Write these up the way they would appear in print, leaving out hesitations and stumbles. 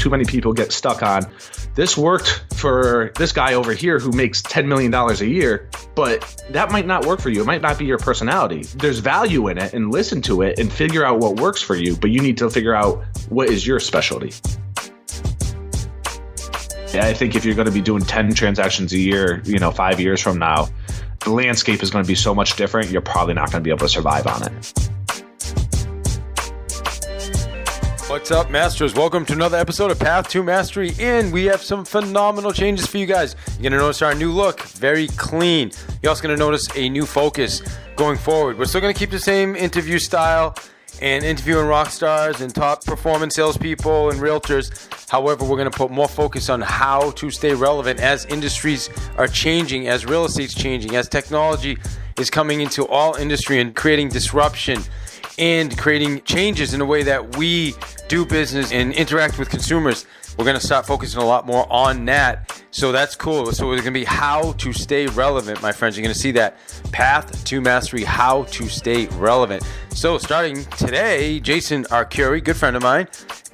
too many people get stuck on, this worked for this guy over here who makes $10 million a year, but that might not work for you. It might not be your personality. There's value in it, and listen to it and figure out what works for you, but you need to figure out what is your specialty. I think if you're going to be doing 10 transactions a year, 5 years from now, the landscape is going to be so much different, you're probably not going to be able to survive on it. What's up, Masters? Welcome to another episode of Path to Mastery, and we have some phenomenal changes for you guys. You're going to notice our new look, very clean. You're also going to notice a new focus going forward. We're still going to keep the same interview style and interviewing rock stars and top performance salespeople and realtors. However, we're going to put more focus on how to stay relevant as industries are changing, as real estate's changing, as technology is coming into all industry and creating disruption and creating changes in the way that we do business and interact with consumers. We're going to start focusing a lot more on that. So that's cool. So it's going to be how to stay relevant, my friends. You're going to see that path to mastery, how to stay relevant. So starting today, Jason Arcuri, good friend of mine,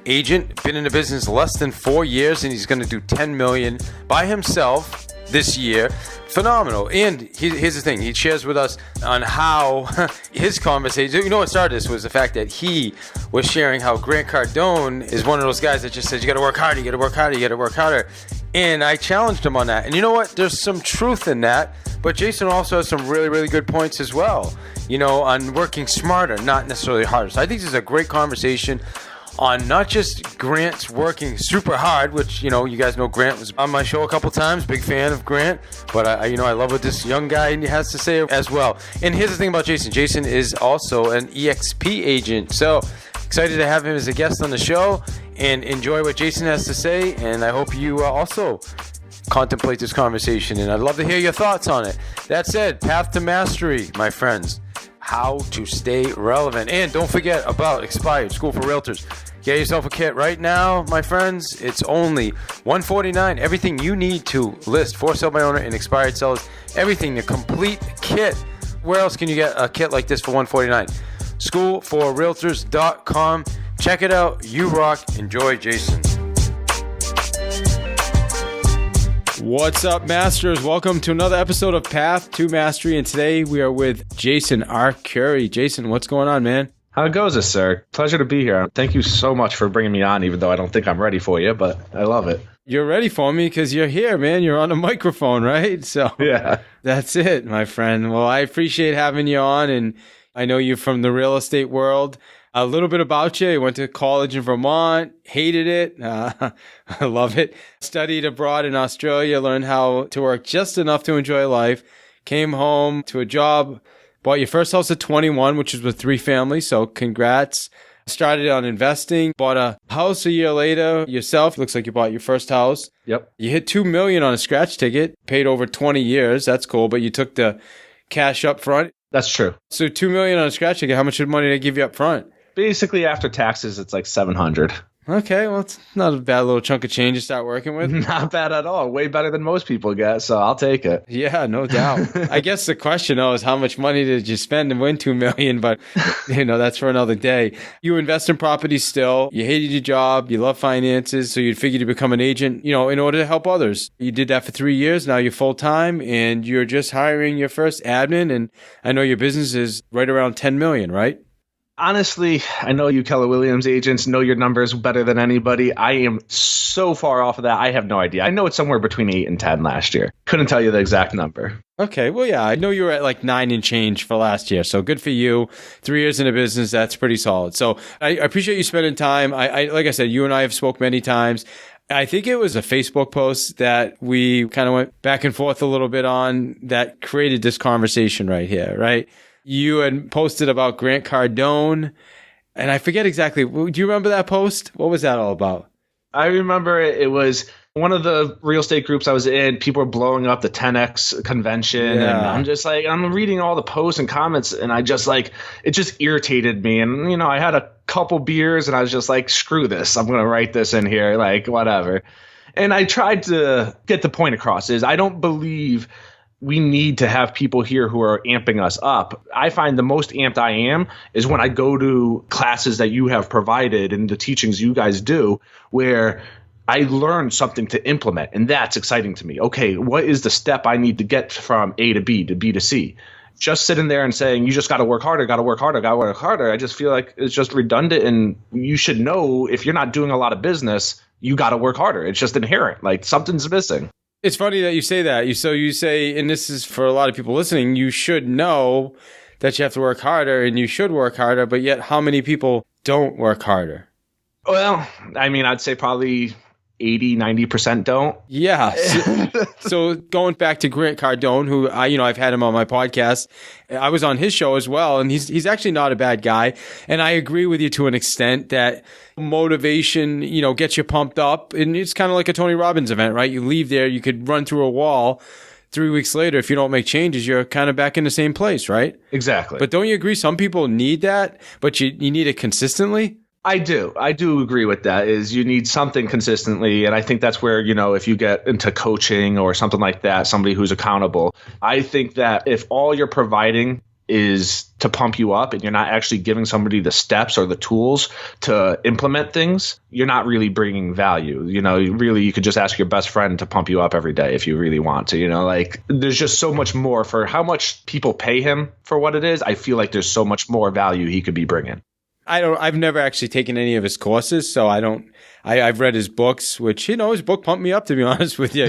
agent, been in the business less than 4 years, and he's going to do $10 million by himself this year. Phenomenal. And here's the thing. He shares with us on how his conversation, what started this was the fact that he was sharing how Grant Cardone is one of those guys that just says, you got to work harder, you got to work harder, you got to work harder. And I challenged him on that. And you know what? There's some truth in that. But Jason also has some really, really good points as well, on working smarter, not necessarily harder. So I think this is a great conversation on not just Grant's working super hard, which, you guys know Grant was on my show a couple times, big fan of Grant, but I love what this young guy has to say as well. And here's the thing about Jason. Jason is also an EXP agent, so excited to have him as a guest on the show and enjoy what Jason has to say, and I hope you also contemplate this conversation, and I'd love to hear your thoughts on it. That said, Path to Mastery, my friends. How to stay relevant. And don't forget about Expired School for Realtors. Get yourself a kit right now, my friends. It's only $149. Everything you need to list for sale by owner and expired sellers. Everything, the complete kit. Where else can you get a kit like this for $149? Schoolforrealtors.com. Check it out. You rock. Enjoy, Jason. What's up, Masters? Welcome to another episode of Path to Mastery, and today we are with Jason Arcuri. Jason, what's going on, man? How goes it, sir? Pleasure to be here. Thank you so much for bringing me on, even though I don't think I'm ready for you, but I love it. You're ready for me because you're here, man. You're on a microphone, right? So yeah, that's it, my friend. Well, I appreciate having you on, and I know you're from the real estate world. A little bit about you. You went to college in Vermont, hated it. I love it. Studied abroad in Australia, learned how to work just enough to enjoy life. Came home to a job, bought your first house at 21, which was with 3 families. So congrats. Started on investing, bought a house a year later yourself. Looks like you bought your first house. Yep. You hit $2 million on a scratch ticket, paid over 20 years. That's cool. But you took the cash up front. That's true. So $2 million on a scratch ticket. How much money did they give you up front? Basically, after taxes, it's like $700. Okay, well, it's not a bad little chunk of change to start working with. Not bad at all. Way better than most people get, so I'll take it. Yeah, no doubt. I guess the question, though, is how much money did you spend and win $2 million? But, that's for another day. You invest in properties still. You hated your job. You love finances, so you figured to become an agent, in order to help others. You did that for 3 years. Now you're full-time, and you're just hiring your first admin, and I know your business is right around $10 million, right? Honestly, I know you Keller Williams agents know your numbers better than anybody. I am so far off of that. I have no idea. I know it's somewhere between 8 and 10 last year. Couldn't tell you the exact number. Okay. Well, yeah, I know you were at like 9 and change for last year. So good for you. 3 years in a business. That's pretty solid. So I appreciate you spending time. I like I said, you and I have spoke many times. I think it was a Facebook post that we kind of went back and forth a little bit on that created this conversation right here, right? You had posted about Grant Cardone, and I forget exactly. Do you remember that post? What was that all about? I remember it was one of the real estate groups I was in. People were blowing up the 10X convention, and I'm just like, I'm reading all the posts and comments, and it just irritated me. And, I had a couple beers, and I was just like, screw this. I'm going to write this in here, like, whatever. And I tried to get the point across is I don't believe we need to have people here who are amping us up. I find the most amped I am is when I go to classes that you have provided and the teachings you guys do, where I learned something to implement, and that's exciting to me. Okay, what is the step I need to get from A to B to C? Just sitting there and saying, you just got to work harder, got to work harder, got to work harder. I just feel like it's just redundant, and you should know if you're not doing a lot of business, you got to work harder. It's just inherent. Like something's missing. It's funny that you say that. So you say, and this is for a lot of people listening, you should know that you have to work harder and you should work harder, but yet how many people don't work harder? Well, I mean, I'd say probably 80-90% don't. Yeah. So going back to Grant Cardone, who I've had him on my podcast. I was on his show as well, and he's actually not a bad guy. And I agree with you to an extent that motivation, gets you pumped up. And it's kind of like a Tony Robbins event, right? You leave there, you could run through a wall. 3 weeks later, if you don't make changes, you're kind of back in the same place, right? Exactly. But don't you agree some people need that, but you need it consistently? I do agree with that. Is you need something consistently. And I think that's where, if you get into coaching or something like that, somebody who's accountable, I think that if all you're providing is to pump you up and you're not actually giving somebody the steps or the tools to implement things, you're not really bringing value. You could just ask your best friend to pump you up every day if you really want to, there's just so much more for how much people pay him for what it is. I feel like there's so much more value he could be bringing. I've never actually taken any of his courses, so I've read his books, which, his book pumped me up, to be honest with you,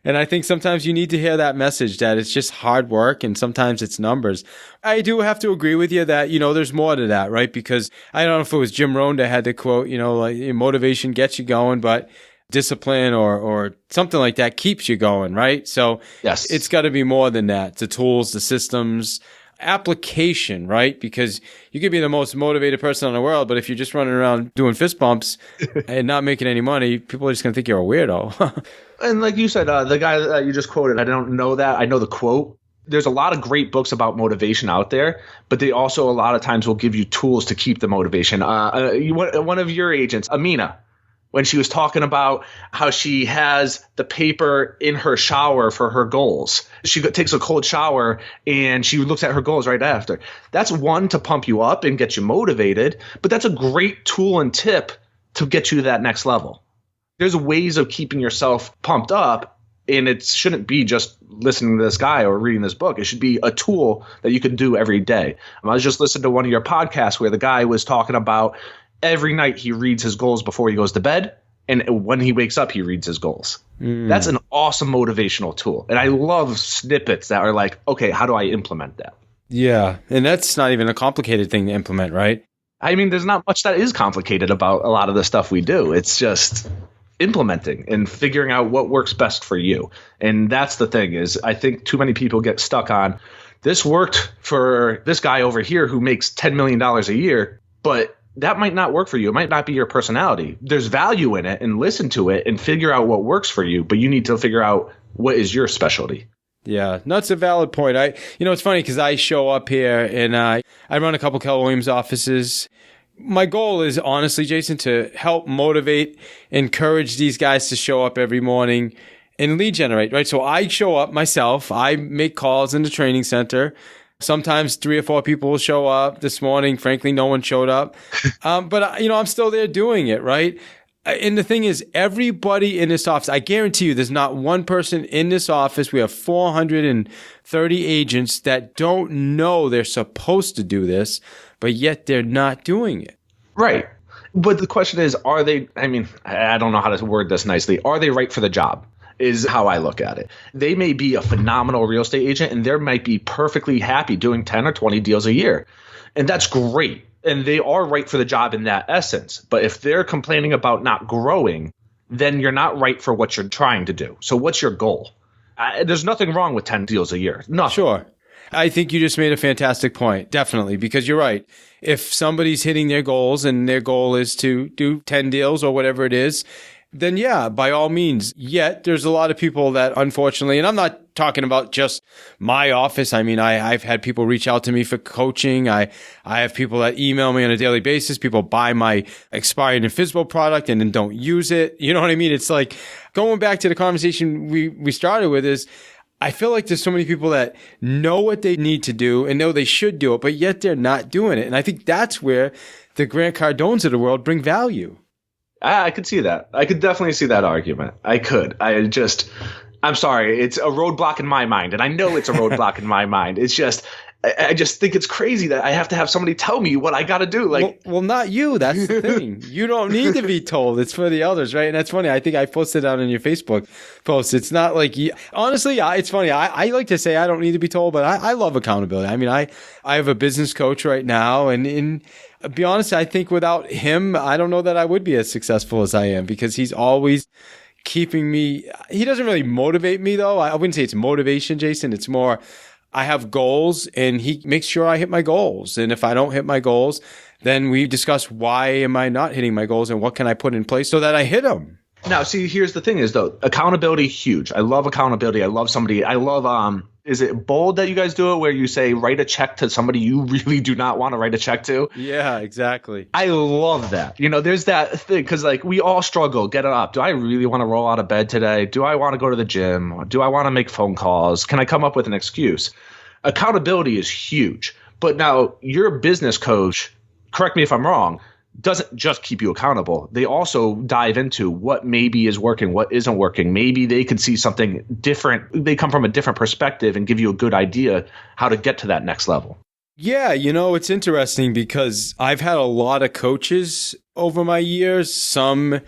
and I think sometimes you need to hear that message that it's just hard work and sometimes it's numbers. I do have to agree with you that, there's more to that, right? Because I don't know if it was Jim Rohn that had the quote, motivation gets you going, but discipline or something like that keeps you going, right? So yes, it's got to be more than that. The tools, the systems, application, right? Because you could be the most motivated person in the world, but if you're just running around doing fist bumps and not making any money, people are just going to think you're a weirdo. And like you said, the guy that you just quoted, I don't know that. I know the quote. There's a lot of great books about motivation out there, but they also a lot of times will give you tools to keep the motivation. One of your agents, Amina, when she was talking about how she has the paper in her shower for her goals. She takes a cold shower and she looks at her goals right after. That's one to pump you up and get you motivated, but that's a great tool and tip to get you to that next level. There's ways of keeping yourself pumped up, and it shouldn't be just listening to this guy or reading this book. It should be a tool that you can do every day. I was just listening to one of your podcasts where the guy was talking about every night he reads his goals before he goes to bed, and when he wakes up, he reads his goals. That's an awesome motivational tool. And I love snippets that are like, okay, how do I implement that? Yeah, and that's not even a complicated thing to implement, right? I mean, there's not much that is complicated about a lot of the stuff we do. It's just implementing and figuring out what works best for you. And that's the thing is I think too many people get stuck on, this worked for this guy over here who makes $10 million a year, but that might not work for you. It might not be your personality. There's value in it, and listen to it and figure out what works for you. But you need to figure out what is your specialty. Yeah, that's a valid point. It's funny because I show up here and I run a couple Keller Williams offices. My goal is honestly, Jason, to help motivate, encourage these guys to show up every morning and lead generate, right? So I show up myself. I make calls in the training center. Sometimes 3 or 4 people will show up. This morning, frankly, no one showed up. But I'm still there doing it, right? And the thing is, everybody in this office, I guarantee you, there's not one person in this office. We have 430 agents that don't know they're supposed to do this, but yet they're not doing it. Right. But the question is, are they, I don't know how to word this nicely. Are they right for the job? Is how I look at it. They may be a phenomenal real estate agent and they might be perfectly happy doing 10 or 20 deals a year. And that's great. And they are right for the job in that essence. But if they're complaining about not growing, then you're not right for what you're trying to do. So what's your goal? There's nothing wrong with 10 deals a year. Nothing. Sure. I think you just made a fantastic point. Definitely. Because you're right. If somebody's hitting their goals and their goal is to do 10 deals or whatever it is, then yeah, by all means. Yet there's a lot of people that unfortunately, and I'm not talking about just my office. I've had people reach out to me for coaching. I have people that email me on a daily basis. People buy my expired and FSBO product and then don't use it. You know what I mean? It's like going back to the conversation we started with is I feel like there's so many people that know what they need to do and know they should do it, but yet they're not doing it. And I think that's where the Grant Cardones of the world bring value. I could see that. I could definitely see that argument. I could. I'm sorry. It's a roadblock in my mind. And I know it's a roadblock in my mind. It's just, I just think it's crazy that I have to have somebody tell me what I got to do. Like, well, not you. That's the thing. You don't need to be told. It's for the others, right? And that's funny. I think I posted out on your Facebook post. It's not like honestly, it's funny. I like to say I don't need to be told, but I love accountability. I mean, I have a business coach right now, and be honest, I think without him, I don't know that I would be as successful as I am, because he's always keeping me. He doesn't really motivate me, though. I wouldn't say it's motivation, Jason. It's more, I have goals and he makes sure I hit my goals. And if I don't hit my goals, then we discuss why am I not hitting my goals and what can I put in place so that I hit them. Now, see, here's the thing is, though, accountability, huge. I love accountability. I love somebody. I love, is it bold that you guys do it where you say write a check to somebody you really do not want to write a check to? Yeah, exactly. I love that. You know, there's that thing because like we all struggle. Get it up. Do I really want to roll out of bed today? Do I want to go to the gym? Do I want to make phone calls? Can I come up with an excuse? Accountability is huge. But now your business coach, correct me if I'm wrong, doesn't just keep you accountable. They also dive into what maybe is working, what isn't working. Maybe they could see something different. They come from a different perspective and give you a good idea how to get to that next level. Yeah, it's interesting because I've had a lot of coaches over my years, some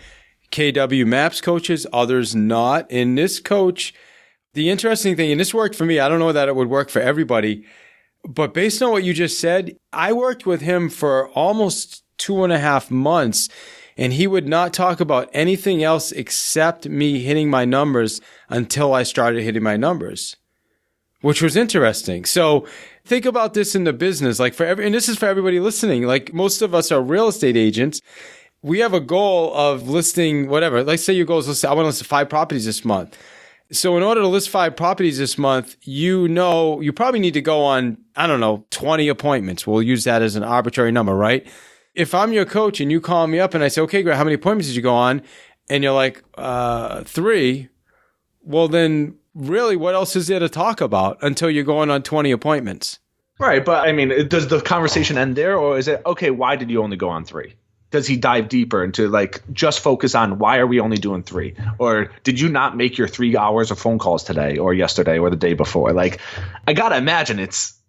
KW Maps coaches, others not. And this coach, the interesting thing, and this worked for me, I don't know that it would work for everybody, but based on what you just said, I worked with him for almost 2.5 months, and he would not talk about anything else except me hitting my numbers until I started hitting my numbers, which was interesting. So think about this in the business, like and this is for everybody listening. Like most of us are real estate agents. We have a goal of listing whatever. Let's say your goal is I want to list 5 properties this month. So in order to list 5 properties this month, you probably need to go on, 20 appointments. We'll use that as an arbitrary number, right? If I'm your coach and you call me up and I say, okay, great, how many appointments did you go on? And you're like, 3. Well, then really, what else is there to talk about until you're going on 20 appointments? Right. But I mean, does the conversation end there, or is it, okay, why did you only go on 3? Does he dive deeper into like just focus on why are we only doing 3? Or did you not make your 3 hours of phone calls today or yesterday or the day before? Like, I got to imagine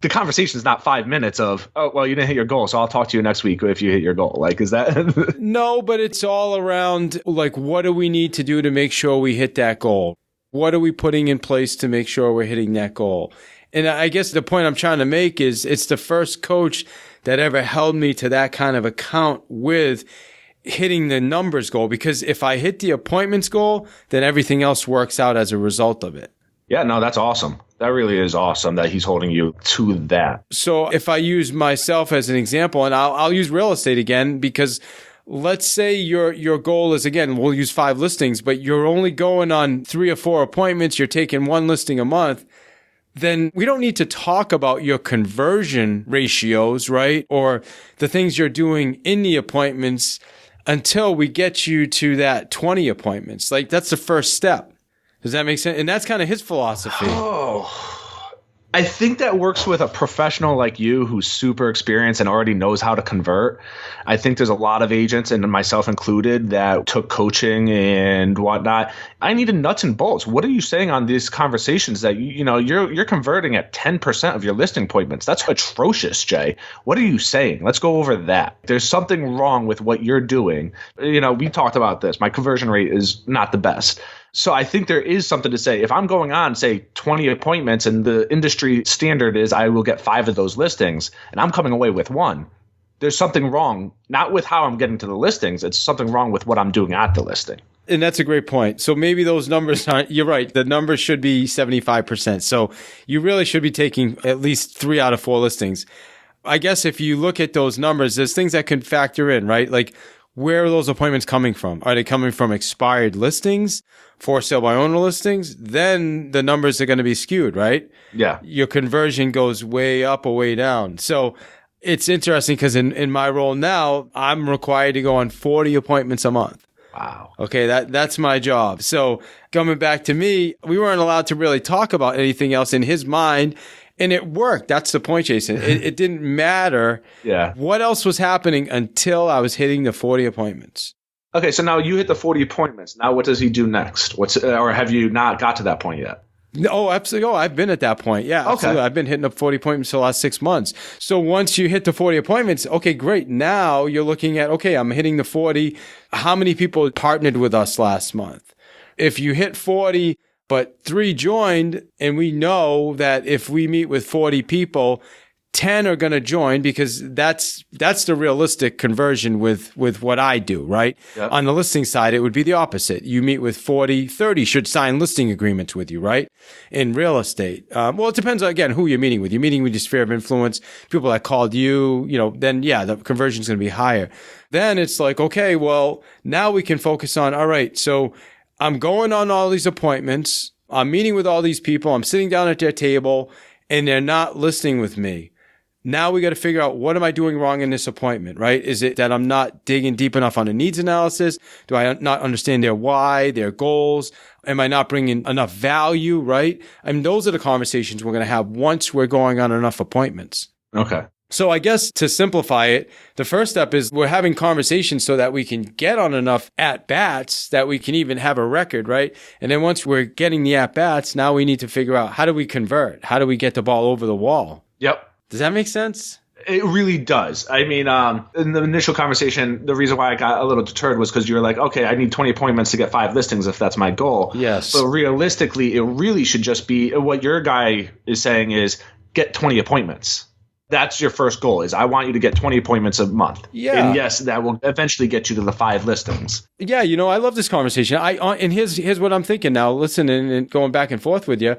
the conversation is not 5 minutes of, oh, well, you didn't hit your goal, so I'll talk to you next week if you hit your goal. Like, is that? No, but it's all around like, what do we need to do to make sure we hit that goal? What are we putting in place to make sure we're hitting that goal? And I guess the point I'm trying to make is it's the first coach that ever held me to that kind of account with hitting the numbers goal. Because if I hit the appointments goal, then everything else works out as a result of it. Yeah, no, that's awesome. That really is awesome that he's holding you to that. So if I use myself as an example, and I'll use real estate again, because let's say your goal is, again, we'll use 5 listings, but you're only going on 3 or 4 appointments, you're taking 1 listing a month, then we don't need to talk about your conversion ratios, right? Or the things you're doing in the appointments until we get you to that 20 appointments. Like, that's the first step. Does that make sense? And that's kind of his philosophy. Oh, I think that works with a professional like you who's super experienced and already knows how to convert. I think there's a lot of agents, and myself included, that took coaching and whatnot. I needed nuts and bolts. What are you saying on these conversations that you're converting at 10% of your listing appointments? That's atrocious, Jay. What are you saying? Let's go over that. There's something wrong with what you're doing. We talked about this. My conversion rate is not the best. So I think there is something to say. If I'm going on, say, 20 appointments and the industry standard is I will get 5 of those listings and I'm coming away with 1, there's something wrong, not with how I'm getting to the listings. It's something wrong with what I'm doing at the listing. And that's a great point. So maybe those numbers aren't, you're right, the numbers should be 75%. So you really should be taking at least 3 out of 4 listings. I guess if you look at those numbers, there's things that can factor in, right? Like, where are those appointments coming from? Are they coming from expired listings, for sale by owner listings? Then the numbers are going to be skewed, right? Yeah. Your conversion goes way up or way down. So it's interesting because in my role now, I'm required to go on 40 appointments a month. Wow. Okay, that's my job. So coming back to me, we weren't allowed to really talk about anything else in his mind. And it worked. That's the point, Jason. It didn't matter what else was happening until I was hitting the 40 appointments. Okay, so now you hit the 40 appointments. Now what does he do next? Or have you not got to that point yet? No, absolutely. Oh, I've been at that point. Yeah, absolutely. Okay. I've been hitting up 40 appointments for the last 6 months. So once you hit the 40 appointments, okay, great. Now you're looking at, okay, I'm hitting the 40. How many people partnered with us last month? If you hit 40, but 3 joined, and we know that if we meet with 40 people, 10 are going to join, because that's the realistic conversion with what I do, right? Yep. On the listing side, it would be the opposite. You meet with 40, 30 should sign listing agreements with you, right? In real estate. Well, it depends, again, who you're meeting with. You're meeting with your sphere of influence, people that called you, then yeah, the conversion is going to be higher. Then it's like, okay, well, now we can focus on, all right, so I'm going on all these appointments. I'm meeting with all these people. I'm sitting down at their table, and they're not listening with me. Now we got to figure out, what am I doing wrong in this appointment, right? Is it that I'm not digging deep enough on the needs analysis? Do I not understand their why, their goals? Am I not bringing enough value, right? I mean, those are the conversations we're going to have once we're going on enough appointments. Okay. So I guess to simplify it, the first step is we're having conversations so that we can get on enough at-bats that we can even have a record, right? And then once we're getting the at-bats, now we need to figure out, how do we convert? How do we get the ball over the wall? Yep. Does that make sense? It really does. I mean, in the initial conversation, the reason why I got a little deterred was because you were like, okay, I need 20 appointments to get 5 listings if that's my goal. Yes. But realistically, it really should just be, what your guy is saying is, get 20 appointments. That's your first goal, is I want you to get 20 appointments a month. Yeah. And yes, that will eventually get you to the 5 listings. Yeah, I love this conversation. And here's what I'm thinking now, listening and going back and forth with you.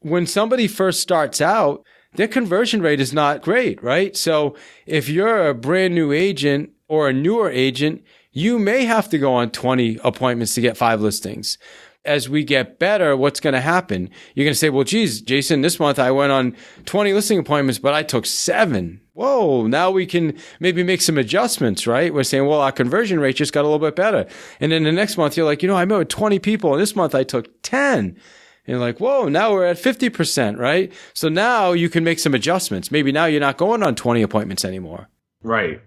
When somebody first starts out, their conversion rate is not great, right? So if you're a brand new agent or a newer agent, you may have to go on 20 appointments to get 5 listings. As we get better, what's going to happen? You're going to say, well, geez, Jason, this month I went on 20 listing appointments, but I took 7. Whoa, now we can maybe make some adjustments, right? We're saying, well, our conversion rate just got a little bit better. And then the next month, you're like, I met with 20 people, and this month I took 10. And you're like, whoa, now we're at 50%, right? So now you can make some adjustments. Maybe now you're not going on 20 appointments anymore. Right.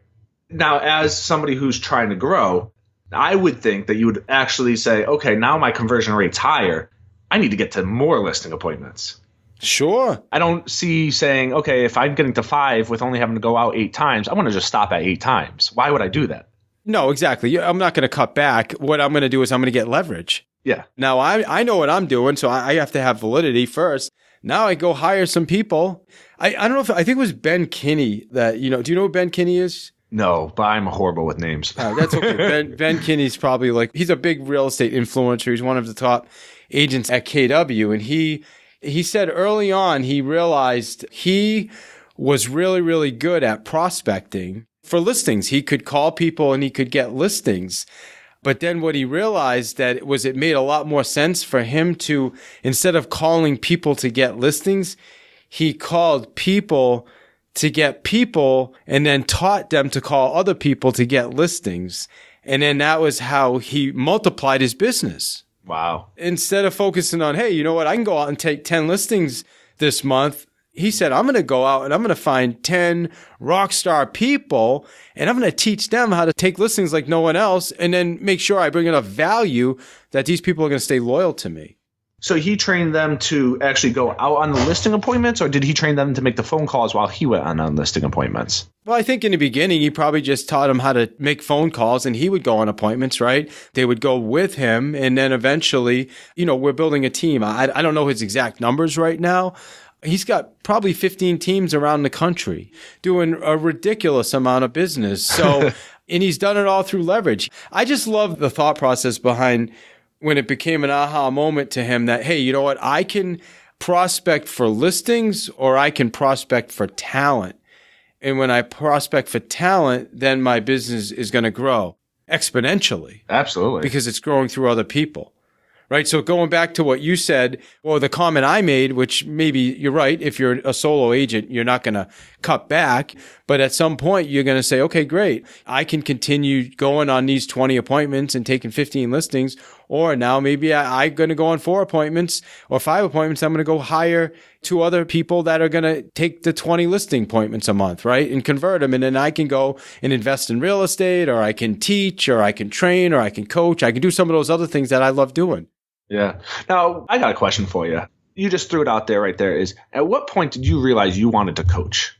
Now, as somebody who's trying to grow, I would think that you would actually say, okay, now my conversion rate's higher. I need to get to more listing appointments. Sure. I don't see saying, okay, if I'm getting to 5 with only having to go out 8 times, I want to just stop at 8 times. Why would I do that? No, exactly. I'm not going to cut back. What I'm going to do is I'm going to get leverage. Yeah. Now, I know what I'm doing, so I have to have validity first. Now I go hire some people. I don't know I think it was Ben Kinney that, do you know who Ben Kinney is? No, but I'm horrible with names. That's okay. Ben Kinney's probably he's a big real estate influencer. He's one of the top agents at KW. And he said early on, he realized he was really, really good at prospecting for listings. He could call people and he could get listings. But then what he realized that it made a lot more sense for him to, instead of calling people to get listings, he called people to get people and then taught them to call other people to get listings. And then that was how he multiplied his business. Wow. Instead of focusing on, hey, you know what? I can go out and take 10 listings this month. He said, I'm going to go out and I'm going to find 10 rock star people and I'm going to teach them how to take listings like no one else and then make sure I bring enough value that these people are going to stay loyal to me. So he trained them to actually go out on the listing appointments, or did he train them to make the phone calls while he went on listing appointments? Well, I think in the beginning, he probably just taught them how to make phone calls and he would go on appointments, right? They would go with him. And then eventually, we're building a team. I don't know his exact numbers right now. He's got probably 15 teams around the country doing a ridiculous amount of business. So, and he's done it all through leverage. I just love the thought process behind when it became an aha moment to him that, hey, you know what? I can prospect for listings or I can prospect for talent. And when I prospect for talent, then my business is going to grow exponentially. Absolutely. Because it's growing through other people. Right. So going back to what you said, or the comment I made, which maybe you're right. If you're a solo agent, you're not going to cut back. But at some point, you're going to say, okay, great. I can continue going on these 20 appointments and taking 15 listings, Or now maybe I'm going to go on 4 appointments or 5 appointments. I'm going to go hire 2 other people that are going to take the 20 listing appointments a month, right? And convert them. And then I can go and invest in real estate, or I can teach, or I can train, or I can coach. I can do some of those other things that I love doing. Yeah. Now, I got a question for you. You just threw it out there right there is, at what point did you realize you wanted to coach?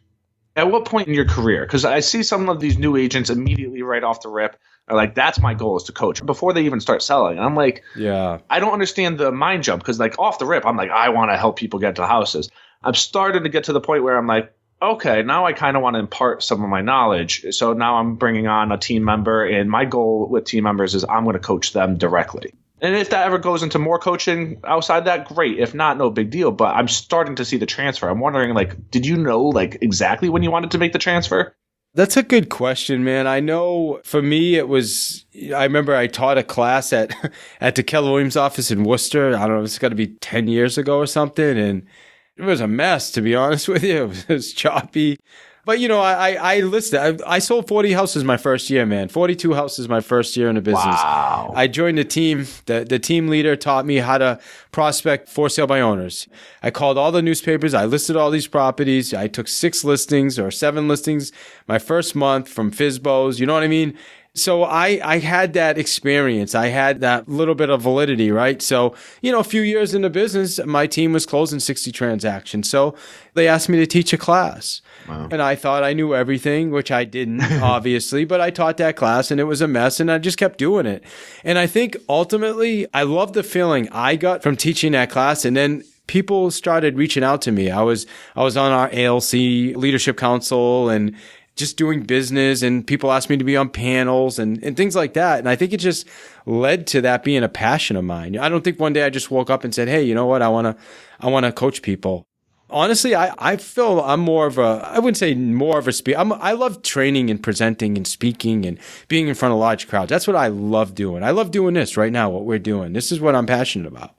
At what point in your career? Because I see some of these new agents immediately right off the rip are like, that's my goal, is to coach before they even start selling. And I'm like, yeah, I don't understand the mind jump, because like off the rip, I'm like, I want to help people get to houses. I'm starting to get to the point where I'm like, okay, now I kind of want to impart some of my knowledge. So now I'm bringing on a team member, and my goal with team members is I'm going to coach them directly. And if that ever goes into more coaching outside that, great. If not, no big deal. But I'm starting to see the transfer. I'm wondering, like, did you know like exactly when you wanted to make the transfer? That's a good question, man. I know for me, it was, I remember I taught a class at the Keller Williams office in Worcester. I don't know, it's got to be 10 years ago or something. And it was a mess, to be honest with you. It was choppy. But, you know, I listed, I sold 40 houses my first year, man. 42 houses my first year in the business. Wow. I joined the team. The team leader taught me how to prospect for sale by owners. I called all the newspapers. I listed all these properties. I took 6 listings or 7 listings my first month from FSBOs. You know what I mean? So I had that experience. I had that little bit of validity, right? So, you know, a few years in the business, my team was closing 60 transactions. So they asked me to teach a class. Wow. And I thought I knew everything, which I didn't, obviously, but I taught that class and it was a mess and I just kept doing it. And I think ultimately I love the feeling I got from teaching that class. And then people started reaching out to me. I was on our ALC Leadership Council and just doing business, and people asked me to be on panels and things like that. And I think it just led to that being a passion of mine. I don't think one day I just woke up and said, hey, you know what? I want to coach people. Honestly, I feel I'm more of a, I wouldn't say more of a speaker. I love training and presenting and speaking and being in front of large crowds. That's what I love doing. I love doing this right now, what we're doing. This is what I'm passionate about.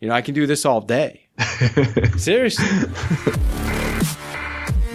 You know, I can do this all day. Seriously.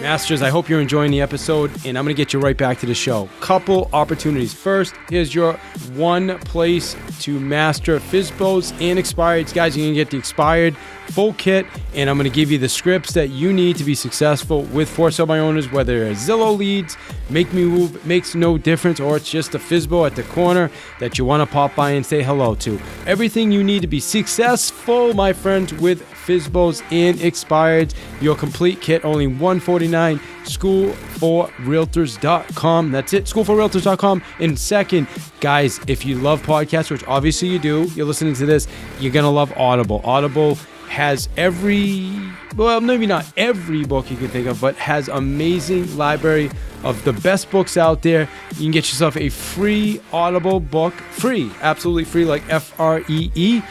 Masters, I hope you're enjoying the episode, and I'm going to get you right back to the show. Couple opportunities. First, here's your one place to master FSBOs and expireds. Guys, you're going to get the expired full kit, and I'm going to give you the scripts that you need to be successful with for sale by owners, whether it's Zillow leads, Make Me Move, makes no difference, or it's just a FSBO at the corner that you want to pop by and say hello to. Everything you need to be successful, my friends, with FSBOs and expireds. Your complete kit, only $149. Schoolforrealtors.com. That's it, schoolforrealtors.com. And second, guys, if you love podcasts, which obviously you do, you're listening to this, you're going to love Audible. Audible has maybe not every book you can think of, but has amazing library of the best books out there. You can get yourself a free Audible book, free, absolutely free, like FREE,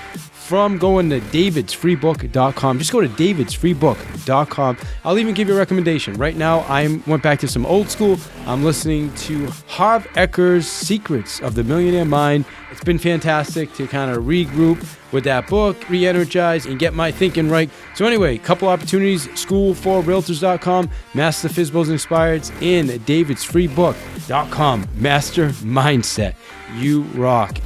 from going to davidsfreebook.com. Just go to davidsfreebook.com. I'll even give you a recommendation. Right now, I went back to some old school. I'm listening to Harv Eker's Secrets of the Millionaire Mind. It's been fantastic to kind of regroup with that book, re-energize, and get my thinking right. So anyway, couple opportunities, schoolforrealtors.com, Master FSBOs and Expireds, and davidsfreebook.com. Master Mindset. You rock.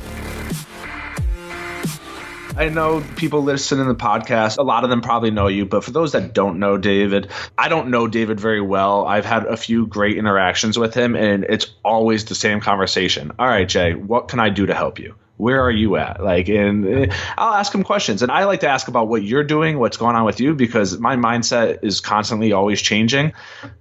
I know people listen to the podcast. A lot of them probably know you, but for those that don't know David, I don't know David very well. I've had a few great interactions with him, and it's always the same conversation. All right, Jay, what can I do to help you? Where are you at? And I'll ask him questions. And I like to ask about what you're doing, what's going on with you, because my mindset is constantly always changing.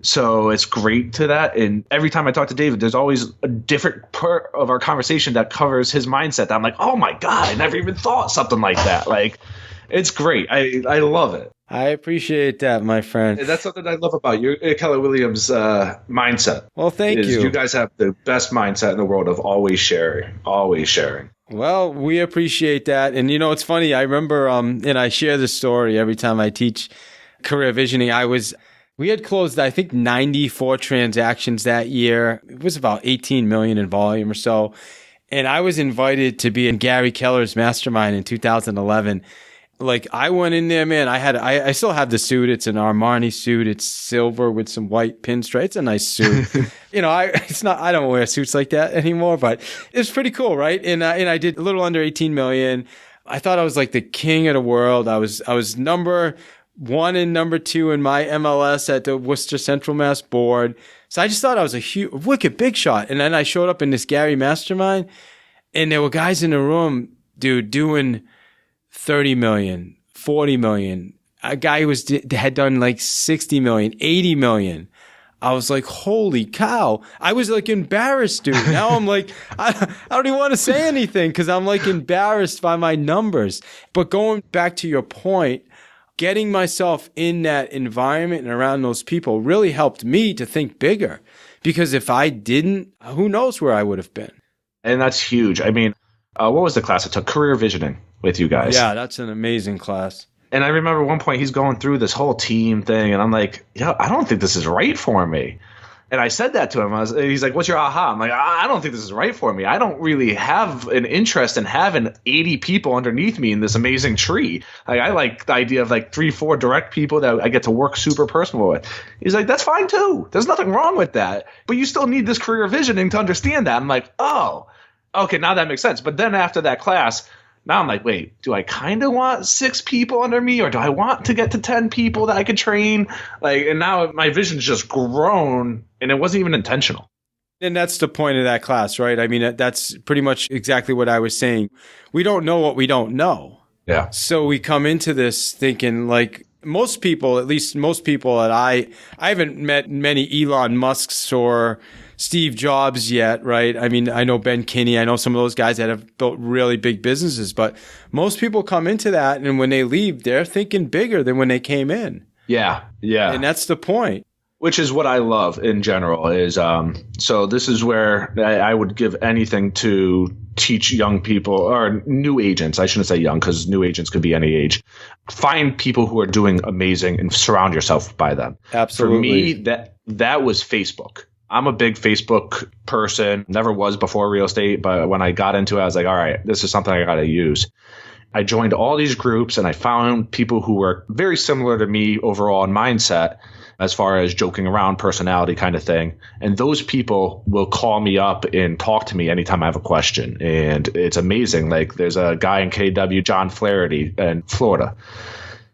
So it's great to that. And every time I talk to David, there's always a different part of our conversation that covers his mindset that I'm like, oh my God, I never even thought something like that. It's great. I love it. I appreciate that, my friend. That's something I love about your Keller Williams mindset. Well, thank you. You guys have the best mindset in the world of always sharing, always sharing. Well, we appreciate that. And, you know, it's funny. I remember, and I share this story every time I teach career visioning. We had closed, I think, 94 transactions that year. It was about 18 million in volume or so. And I was invited to be in Gary Keller's mastermind in 2011. Like I went in there, man. I still have the suit. It's an Armani suit. It's silver with some white pinstripes. It's a nice suit. I don't wear suits like that anymore, but it's pretty cool, right? And I did a little under 18 million. I thought I was like the king of the world. I was number 1 and number 2 in my MLS at the Worcester Central Mass board. So I just thought I was a wicked big shot. And then I showed up in this Gary mastermind, and there were guys in the room, dude, doing 30 million, 40 million. A guy who had done like 60 million, 80 million. I was like, holy cow. I was like embarrassed, dude. Now I'm like, I don't even want to say anything because I'm like embarrassed by my numbers. But going back to your point, getting myself in that environment and around those people really helped me to think bigger. Because if I didn't, who knows where I would have been. And that's huge. I mean, what was the class I took? Career Visioning with you guys. Yeah, that's an amazing class. And I remember one point he's going through this whole team thing, and I'm like, I don't think this is right for me. And I said that to him. He's like, what's your aha? I'm like, I don't think this is right for me. I don't really have an interest in having 80 people underneath me in this amazing tree. Like, I like the idea of like 3-4 direct people that I get to work super personal with. He's like, that's fine too. There's nothing wrong with that. But you still need this career visioning to understand that. I'm like, oh, okay, now that makes sense. But then after that class, now I'm like, wait, do I kind of want 6 people under me, or do I want to get to 10 people that I could train? Like, and now my vision's just grown, and it wasn't even intentional. And that's the point of that class, right? I mean, that's pretty much exactly what I was saying. We don't know what we don't know. Yeah. So we come into this thinking like most people, at least most people that I haven't met many Elon Musks or Steve Jobs yet, right? I mean, I know Ben Kinney. I know some of those guys that have built really big businesses, but most people come into that, and when they leave, they're thinking bigger than when they came in. Yeah, yeah. And that's the point. Which is what I love in general is, so this is where I would give anything to teach young people or new agents. I shouldn't say young because new agents could be any age. Find people who are doing amazing and surround yourself by them. Absolutely. For me, that was Facebook. I'm a big Facebook person, never was before real estate, but when I got into it, I was like, all right, this is something I got to use. I joined all these groups and I found people who were very similar to me overall in mindset as far as joking around, personality kind of thing. And those people will call me up and talk to me anytime I have a question. And it's amazing. Like there's a guy in KW, John Flaherty in Florida.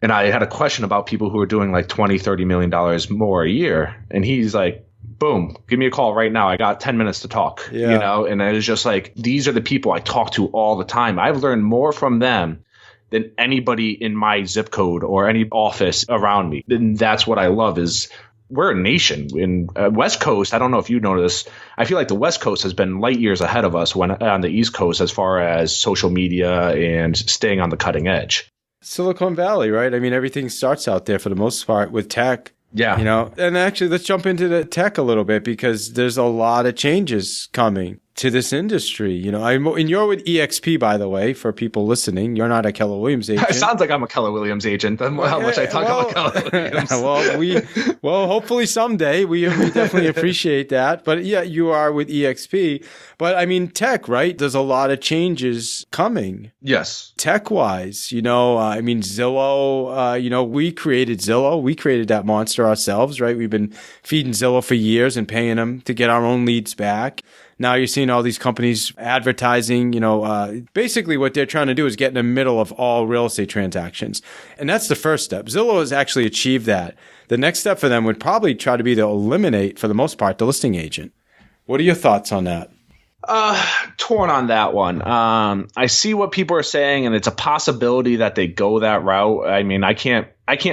And I had a question about people who are doing like $20, $30 million more a year. And he's like, boom, give me a call right now. I got 10 minutes to talk, and it was just like, these are the people I talk to all the time. I've learned more from them than anybody in my zip code or any office around me. And that's what I love is we're a nation in West Coast. I don't know if you notice. I feel like the West Coast has been light years ahead of us when on the East Coast, as far as social media and staying on the cutting edge. Silicon Valley, right? I mean, everything starts out there for the most part with tech. Yeah. And actually, let's jump into the tech a little bit because there's a lot of changes coming to this industry. And you're with EXP, by the way, for people listening. You're not a Keller Williams agent. It sounds like I'm a Keller Williams agent. How much I talk about Keller Williams. Well, hopefully someday we definitely appreciate that. But yeah, you are with EXP. But I mean, tech, right? There's a lot of changes coming. Yes. Tech-wise, Zillow, we created Zillow. We created that monster ourselves, right? We've been feeding Zillow for years and paying them to get our own leads back. Now you're seeing all these companies advertising, basically what they're trying to do is get in the middle of all real estate transactions. And that's the first step. Zillow has actually achieved that. The next step for them would probably try to be to eliminate, for the most part, the listing agent. What are your thoughts on that? Torn on that one. I see what people are saying, and it's a possibility that they go that route. I mean, I can't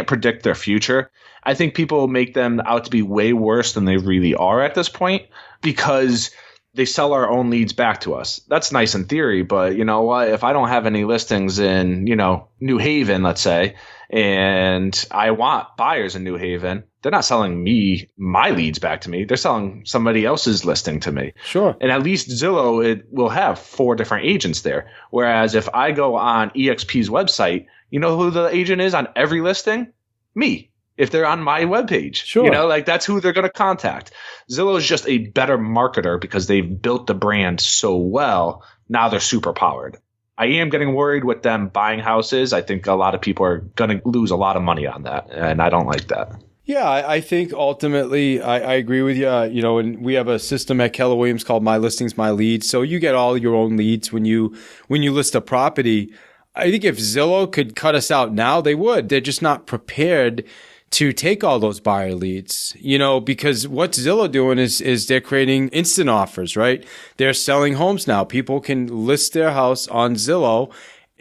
predict their future. I think people make them out to be way worse than they really are at this point because they sell our own leads back to us. That's nice in theory, but you know what? If I don't have any listings in, New Haven, let's say, and I want buyers in New Haven, they're not selling me my leads back to me. They're selling somebody else's listing to me. Sure. And at least Zillow, it will have 4 different agents there. Whereas if I go on EXP's website, you know who the agent is on every listing? Me. If they're on my webpage, sure. That's who they're going to contact. Zillow is just a better marketer because they've built the brand so well. Now they're super powered. I am getting worried with them buying houses. I think a lot of people are going to lose a lot of money on that, and I don't like that. Yeah, I think ultimately I agree with you. And we have a system at Keller Williams called My Listings, My Leads. So you get all your own leads when you list a property. I think if Zillow could cut us out now, they would. They're just not prepared to take all those buyer leads, because what Zillow doing is they're creating instant offers, right? They're selling homes now. People can list their house on Zillow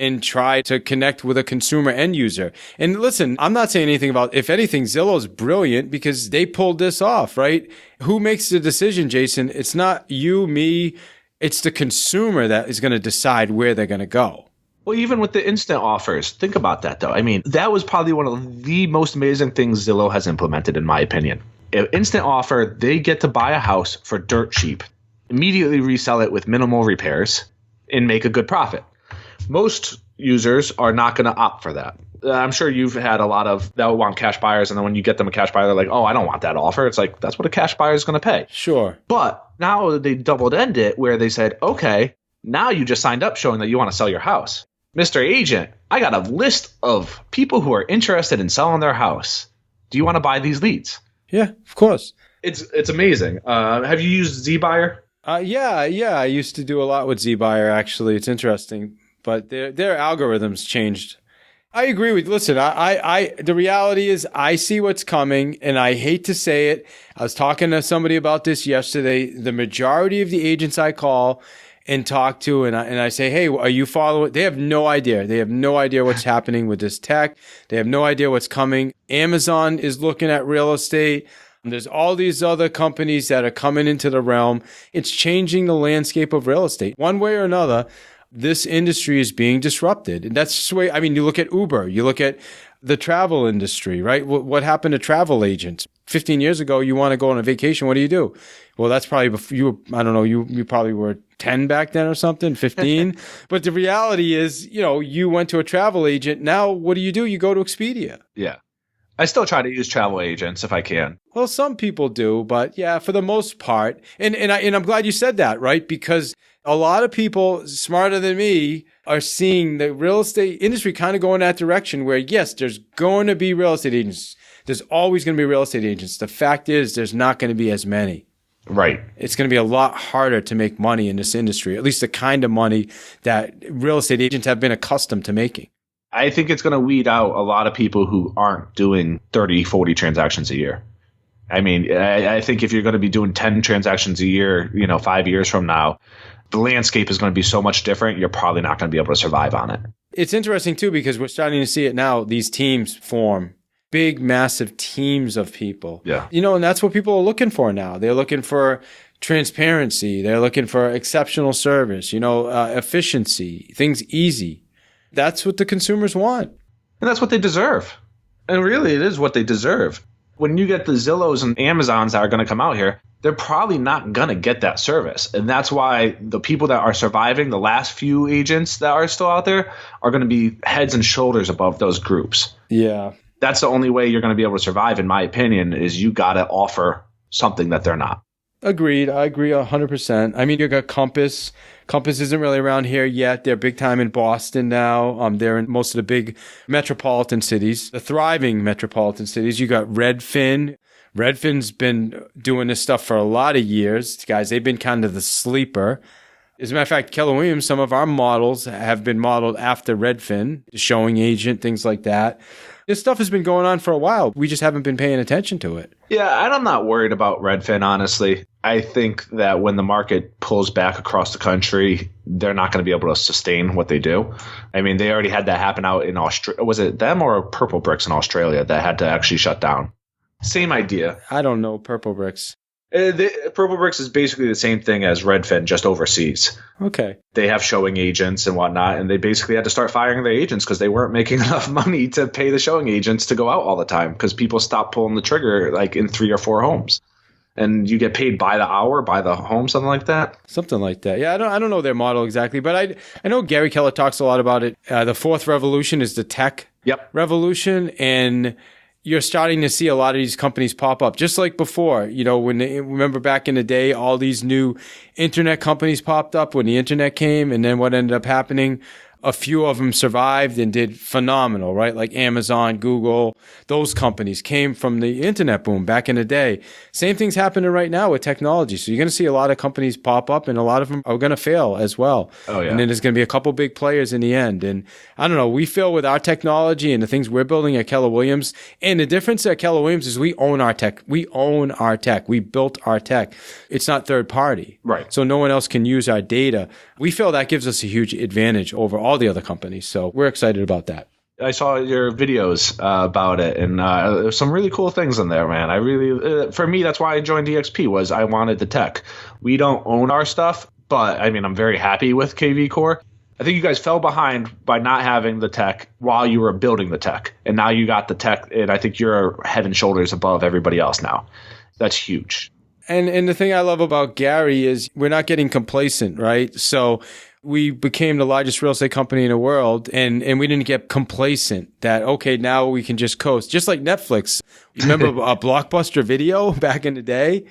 and try to connect with a consumer end user. And listen, I'm not saying anything about, if anything, Zillow's brilliant because they pulled this off, right? Who makes the decision, Jason? It's not you, me. It's the consumer that is going to decide where they're going to go. Well, even with the instant offers, think about that, though. I mean, that was probably one of the most amazing things Zillow has implemented, in my opinion. An instant offer, they get to buy a house for dirt cheap, immediately resell it with minimal repairs, and make a good profit. Most users are not going to opt for that. I'm sure you've had a lot of that want cash buyers, and then when you get them a cash buyer, they're like, oh, I don't want that offer. It's like, that's what a cash buyer is going to pay. Sure. But now they doubled end it where they said, okay, now you just signed up showing that you want to sell your house. Mr. Agent, I got a list of people who are interested in selling their house. Do you want to buy these leads? Yeah, of course. It's amazing. Have you used ZBuyer? Yeah. I used to do a lot with ZBuyer, actually. It's interesting. But their algorithms changed. I agree with. Listen, the reality is I see what's coming, and I hate to say it. I was talking to somebody about this yesterday. The majority of the agents I call and talk to, and I say, hey, are you following? They have no idea. They have no idea what's happening with this tech. They have no idea what's coming. Amazon is looking at real estate. There's all these other companies that are coming into the realm. It's changing the landscape of real estate. One way or another, this industry is being disrupted. And that's just the way, you look at Uber, you look at the travel industry, right? What happened to travel agents? 15 years ago, you want to go on a vacation, what do? Well, that's probably before you, I don't know, you probably were 10 back then or something, 15. But the reality is, you went to a travel agent. Now, what do? You go to Expedia. Yeah. I still try to use travel agents if I can. Well, some people do, but yeah, for the most part. And I'm glad you said that, right? Because a lot of people smarter than me are seeing the real estate industry kind of go in that direction where, yes, there's going to be real estate agents. There's always going to be real estate agents. The fact is there's not going to be as many. Right. It's going to be a lot harder to make money in this industry, at least the kind of money that real estate agents have been accustomed to making. I think it's going to weed out a lot of people who aren't doing 30, 40 transactions a year. I mean, I think if you're going to be doing 10 transactions a year, 5 years from now, the landscape is going to be so much different. You're probably not going to be able to survive on it. It's interesting, too, because we're starting to see it now. These teams form big, massive teams of people. Yeah. And that's what people are looking for now. They're looking for transparency. They're looking for exceptional service, efficiency, things easy. That's what the consumers want. And that's what they deserve. And really, it is what they deserve. When you get the Zillows and Amazons that are going to come out here, they're probably not going to get that service. And that's why the people that are surviving, the last few agents that are still out there, are going to be heads and shoulders above those groups. Yeah. That's the only way you're going to be able to survive, in my opinion, is you got to offer something that they're not. Agreed. I agree 100%. I mean, you got Compass. Compass isn't really around here yet. They're big time in Boston now. They're in most of the big metropolitan cities, the thriving metropolitan cities. You got Redfin. Redfin's been doing this stuff for a lot of years. Guys, they've been kind of the sleeper. As a matter of fact, Keller Williams, some of our models have been modeled after Redfin, the showing agent, things like that. This stuff has been going on for a while. We just haven't been paying attention to it. Yeah, and I'm not worried about Redfin, honestly. I think that when the market pulls back across the country, they're not going to be able to sustain what they do. I mean, they already had that happen out in Australia. Was it them or Purple Bricks in Australia that had to actually shut down? Same idea. I don't know Purple Bricks. Purple Bricks is basically the same thing as Redfin, just overseas. Okay. They have showing agents and whatnot, and they basically had to start firing their agents because they weren't making enough money to pay the showing agents to go out all the time because people stopped pulling the trigger like in 3 or 4 homes. And you get paid by the hour, by the home, something like that. Something like that. Yeah, I don't know their model exactly, but I know Gary Keller talks a lot about it. The fourth revolution is the tech revolution, and you're starting to see a lot of these companies pop up, just like before. Remember back in the day, all these new internet companies popped up when the internet came, and then what ended up happening? A few of them survived and did phenomenal, right? Like Amazon, Google, those companies came from the internet boom back in the day. Same thing's happening right now with technology. So you're going to see a lot of companies pop up and a lot of them are going to fail as well. Oh, yeah. And then there's going to be a couple big players in the end. And I don't know, we feel with our technology and the things we're building at Keller Williams, and the difference at Keller Williams is we own our tech. We own our tech. We built our tech. It's not third party. Right. So no one else can use our data. We feel that gives us a huge advantage over all the other companies. So we're excited about that. I saw your videos about it, and there's some really cool things in there, man. I really, for me, that's why I joined DXP, was I wanted the tech. We don't own our stuff, but I mean, I'm very happy with KV Core. I think you guys fell behind by not having the tech while you were building the tech, and now you got the tech, and I think you're head and shoulders above everybody else now. That's huge. And the thing I love about Gary is we're not getting complacent, right? So we became the largest real estate company in the world, and we didn't get complacent that, okay, now we can just coast. Just like Netflix. Remember a Blockbuster Video back in the day?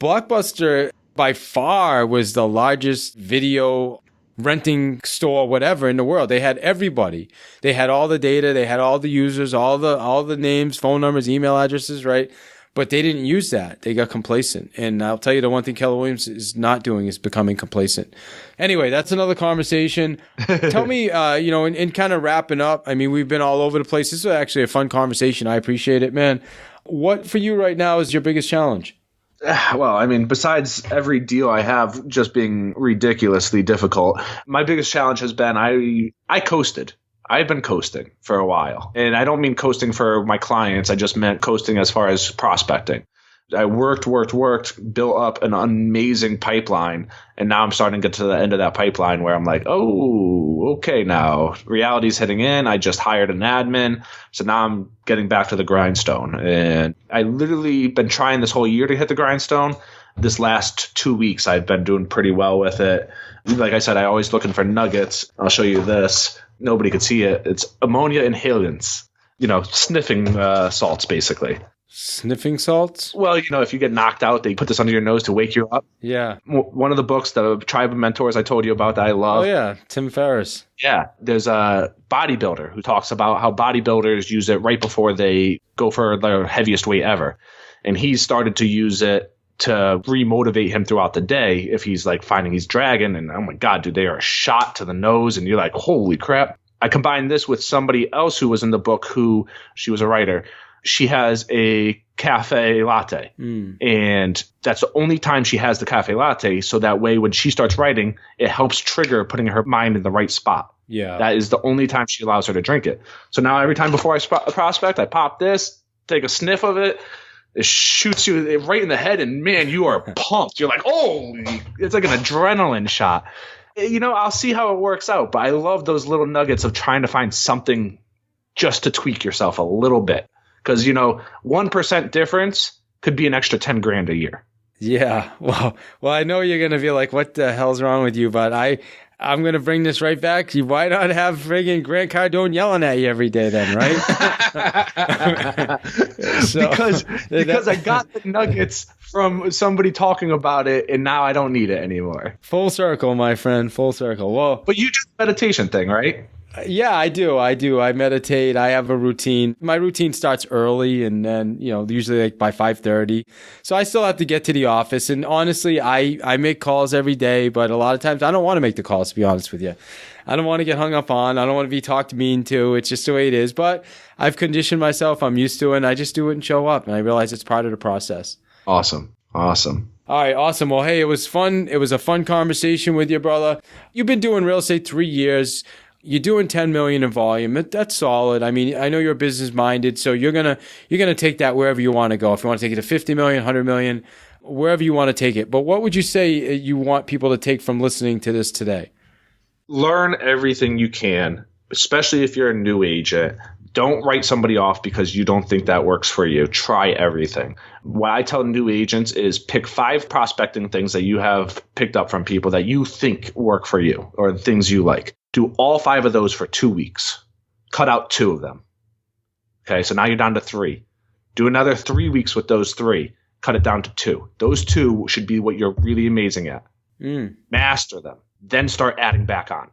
Blockbuster by far was the largest video renting store, whatever, in the world. They had everybody. They had all the data. They had all the users, all the names, phone numbers, email addresses, right? But they didn't use that. They got complacent. And I'll tell you, the one thing Keller Williams is not doing is becoming complacent. Anyway, that's another conversation. Tell me, in kind of wrapping up, I mean, we've been all over the place. This is actually a fun conversation. I appreciate it, man. What for you right now is your biggest challenge? Well, I mean, besides every deal I have just being ridiculously difficult, my biggest challenge has been I coasted. I've been coasting for a while. And I don't mean coasting for my clients. I just meant coasting as far as prospecting. I worked, built up an amazing pipeline. And now I'm starting to get to the end of that pipeline where I'm like, oh, okay, now reality's hitting in. I just hired an admin. So now I'm getting back to the grindstone. And I literally been trying this whole year to hit the grindstone. This last 2 weeks, I've been doing pretty well with it. Like I said, I always looking for nuggets. I'll show you this. Nobody could see it. It's ammonia inhalants, sniffing salts, basically. Sniffing salts? Well, if you get knocked out, they put this under your nose to wake you up. Yeah. One of the books, the Tribe of Mentors I told you about that I love. Oh, yeah. Tim Ferriss. Yeah. There's a bodybuilder who talks about how bodybuilders use it right before they go for their heaviest weight ever. And he started to use it to remotivate him throughout the day if he's like finding he's dragging and oh my God, dude, they are a shot to the nose and you're like, holy crap. I combined this with somebody else who was in the book she was a writer. She has a cafe latte and that's the only time she has the cafe latte. So that way when she starts writing, it helps trigger putting her mind in the right spot. Yeah. That is the only time she allows her to drink it. So now every time before I prospect, I pop this, take a sniff of it. It shoots you right in the head, and man, you are pumped. You're like, oh, it's like an adrenaline shot. I'll see how it works out, but I love those little nuggets of trying to find something just to tweak yourself a little bit. Because, 1% difference could be an extra 10 grand a year. Yeah. Well, I know you're going to be like, what the hell's wrong with you? But I'm going to bring this right back. Why not have friggin' Grant Cardone yelling at you every day then, right? Because I got the nuggets from somebody talking about it, and now I don't need it anymore. Full circle, my friend. Full circle. Well, but you do the meditation thing, right? Yeah, I do. I meditate. I have a routine. My routine starts early and then, usually like by 5:30. So I still have to get to the office. And honestly, I make calls every day, but a lot of times I don't want to make the calls, to be honest with you. I don't want to get hung up on. I don't want to be talked mean to. It's just the way it is. But I've conditioned myself. I'm used to it. And I just do it and show up. And I realize it's part of the process. Awesome. All right, awesome. Well, hey, it was fun. It was a fun conversation with you, brother. You've been doing real estate 3 years. You're doing 10 million in volume. That's solid. I mean, I know you're business minded, so you're gonna take that wherever you want to go. If you want to take it to 50 million, 100 million, wherever you want to take it. But what would you say you want people to take from listening to this today? Learn everything you can, especially if you're a new agent. Don't write somebody off because you don't think that works for you. Try everything. What I tell new agents is pick 5 prospecting things that you have picked up from people that you think work for you or things you like. Do all 5 of those for 2 weeks. Cut out 2 of them. Okay, so now you're down to 3. Do another 3 weeks with those 3. Cut it down to 2. Those 2 should be what you're really amazing at. Master them. Then start adding back on.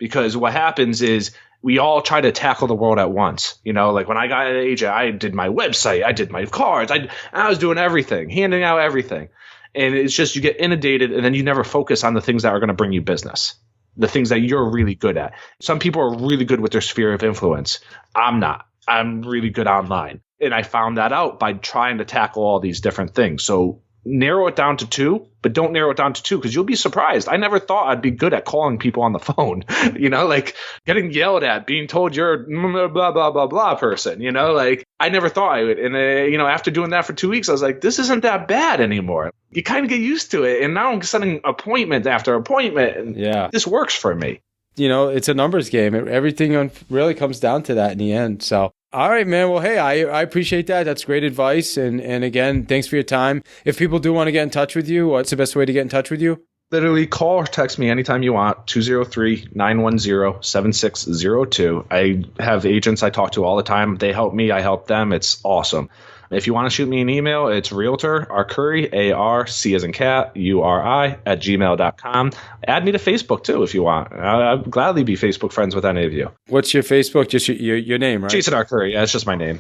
because what happens is we all try to tackle the world at once. Like when I got an agent, I did my website, I did my cards, I was doing everything, handing out everything. And it's just you get inundated and then you never focus on the things that are going to bring you business, the things that you're really good at. Some people are really good with their sphere of influence. I'm not. I'm really good online. And I found that out by trying to tackle all these different things. So narrow it down to 2, but don't narrow it down to 2 because you'll be surprised. I never thought I'd be good at calling people on the phone, like getting yelled at, being told you're blah, blah, blah, blah person, like I never thought I would. And, after doing that for 2 weeks, I was like, this isn't that bad anymore. You kind of get used to it. And now I'm setting appointment after appointment. And this works for me. It's a numbers game. Everything really comes down to that in the end. So, all right, man. Well, hey, I appreciate that. That's great advice. And again, thanks for your time. If people do want to get in touch with you, what's the best way to get in touch with you? Literally call or text me anytime you want, 203-910-7602. I have agents I talk to all the time. They help me. I help them. It's awesome. If you want to shoot me an email, it's realtor, Arcuri, A-R-C as in cat, U-R-I, @gmail.com. Add me to Facebook, too, if you want. I'd gladly be Facebook friends with any of you. What's your Facebook? Just your name, right? Jason Arcuri. Yeah, it's just my name.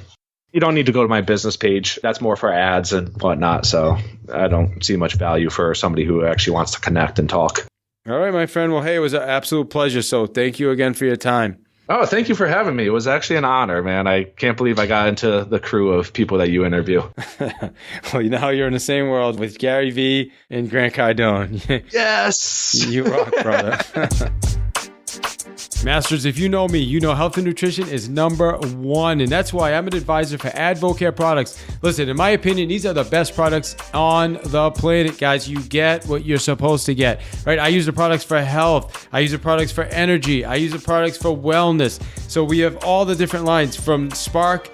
You don't need to go to my business page. That's more for ads and whatnot, so I don't see much value for somebody who actually wants to connect and talk. All right, my friend. Well, hey, it was an absolute pleasure, so thank you again for your time. Oh, thank you for having me. It was actually an honor, man. I can't believe I got into the crew of people that you interview. Well, now you're in the same world with Gary Vee and Grant Cardone. Yes. You rock, brother. Masters, if you know me, you know health and nutrition is number one, and that's why I'm an advisor for AdvoCare products. Listen, in my opinion, these are the best products on the planet, guys. You get what you're supposed to get, right? I use the products for health. I use the products for energy. I use the products for wellness. So we have all the different lines from Spark,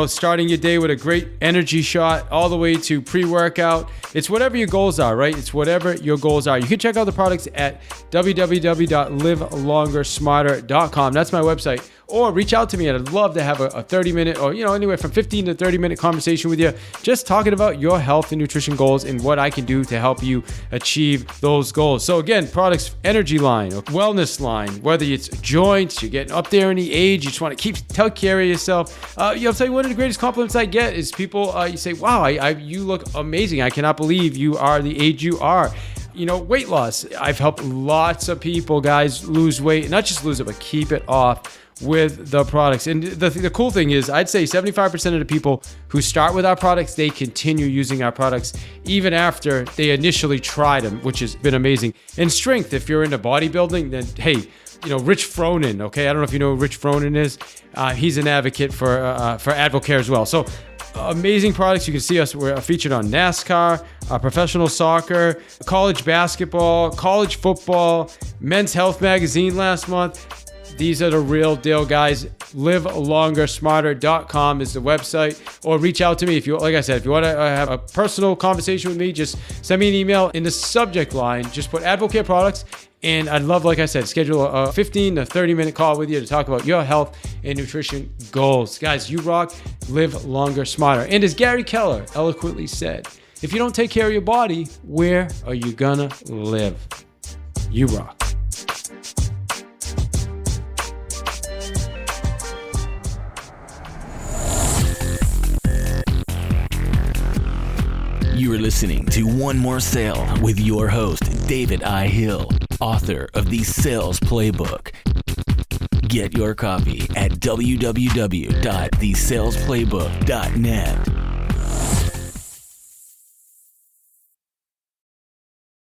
starting your day with a great energy shot, all the way to pre-workout. It's whatever your goals are, right? It's whatever your goals are. You can check out the products at www.livelongersmarter.com. That's my website. Or reach out to me, and I'd love to have a 30-minute or, anywhere from 15 to 30-minute conversation with you, just talking about your health and nutrition goals and what I can do to help you achieve those goals. So again, products, energy line, wellness line, whether it's joints, you're getting up there in the age, you just want to take care of yourself. I'll tell you, one of the greatest compliments I get is people, you say, wow, you look amazing. I cannot believe you are the age you are. Weight loss. I've helped lots of people, guys, lose weight, not just lose it, but keep it off with the products. And the cool thing is, I'd say 75% of the people who start with our products, they continue using our products even after they initially tried them, which has been amazing. And strength, if you're into bodybuilding, then hey, Rich Fronin, okay? I don't know if you know who Rich Fronin is. He's an advocate for AdvoCare as well. So amazing products. You can see us. We're featured on NASCAR, professional soccer, college basketball, college football, Men's Health magazine last month. These are the real deal, guys. LiveLongerSmarter.com is the website, or reach out to me if you, like I said, if you want to have a personal conversation with me, just send me an email. In the subject line, just put AdvoCare products, and I'd love, like I said, schedule a 15 to 30-minute call with you to talk about your health and nutrition goals. Guys, you rock. Live longer, smarter. And as Gary Keller eloquently said, if you don't take care of your body, where are you gonna live? You rock. You are listening to One More Sale with your host, David I. Hill, author of the Sales Playbook. Get your copy at www.thesalesplaybook.net.